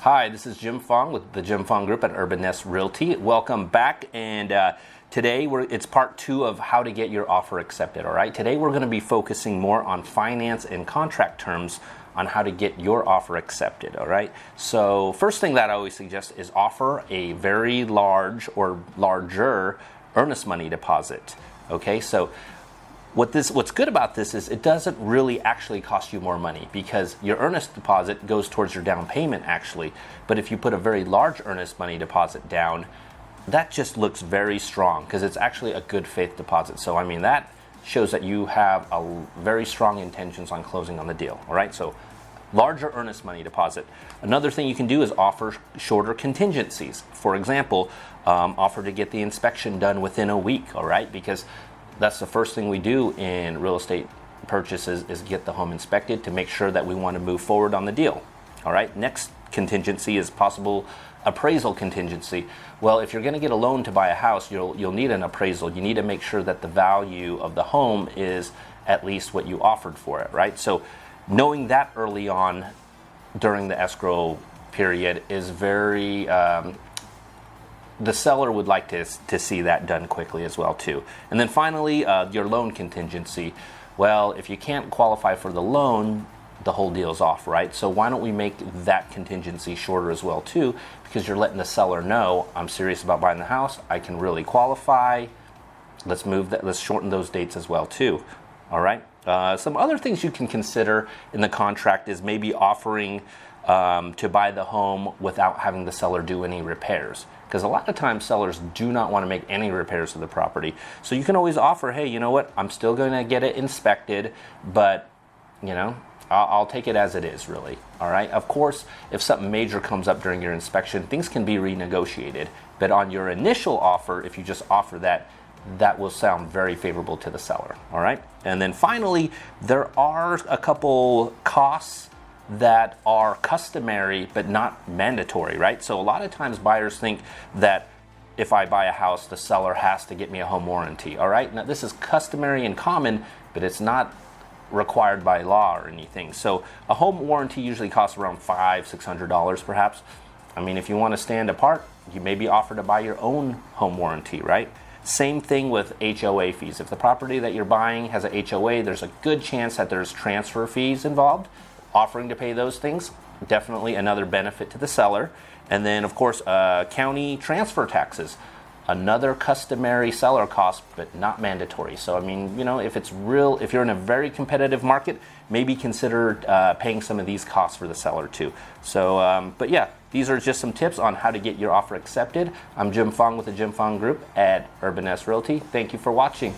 Hi, this is Jim Fong with the Jim Fong Group at Urban Nest Realty. Welcome back, and today it's part 2 of how to get your offer accepted. All right, today we're going to be focusing more on finance and contract terms on how to get your offer accepted. All right, so first thing that I always suggest is offer a very large or larger earnest money deposit. Okay, so what's good about this is it doesn't really actually cost you more money because your earnest deposit goes towards your down payment actually. But if you put a very large earnest money deposit down, that just looks very strong because it's actually a good faith deposit. So I mean, that shows that you have a very strong intentions on closing on the deal. All right, so larger earnest money deposit. Another thing you can do is offer shorter contingencies. For example, offer to get the inspection done within a week. All right, because that's the first thing we do in real estate purchases is get the home inspected to make sure that we want to move forward on the deal. All right, next contingency is possible appraisal contingency. Well, if you're going to get a loan to buy a house, you'll need an appraisal. You need to make sure that the value of the home is at least what you offered for it, right? So knowing that early on during the escrow period is very the seller would like to see that done quickly as well too. And then finally, your loan contingency. Well, if you can't qualify for the loan, the whole deal's off, right? So why don't we make that contingency shorter as well too? Because you're letting the seller know, I'm serious about buying the house, I can really qualify. Let's move that. Let's shorten those dates as well too. All right. Some other things you can consider in the contract is maybe offering to buy the home without having the seller do any repairs. Because a lot of times sellers do not want to make any repairs to the property. So you can always offer, hey, you know what, I'm still going to get it inspected, but, you know, I'll take it as it is, really. All right. Of course, if something major comes up during your inspection, things can be renegotiated. But on your initial offer, if you just offer that, that will sound very favorable to the seller. All right. And then finally, there are a couple costs that are customary but not mandatory, right? So a lot of times buyers think that if I buy a house, the seller has to get me a home warranty. All right. Now this is customary and common, but it's not required by law or anything. So a home warranty usually costs around $500-$600 perhaps. I mean, if you want to stand apart, you may be offered to buy your own home warranty, right? Same thing with HOA fees. If the property that you're buying has a HOA, there's a good chance that there's transfer fees involved. Offering to pay those things, definitely another benefit to the seller. And then, of course, county transfer taxes, another customary seller cost, but not mandatory. So, I mean, you know, if you're in a very competitive market, maybe consider paying some of these costs for the seller too. So, but yeah, these are just some tips on how to get your offer accepted. I'm Jim Fong with the Jim Fong Group at Urban Nest Realty. Thank you for watching.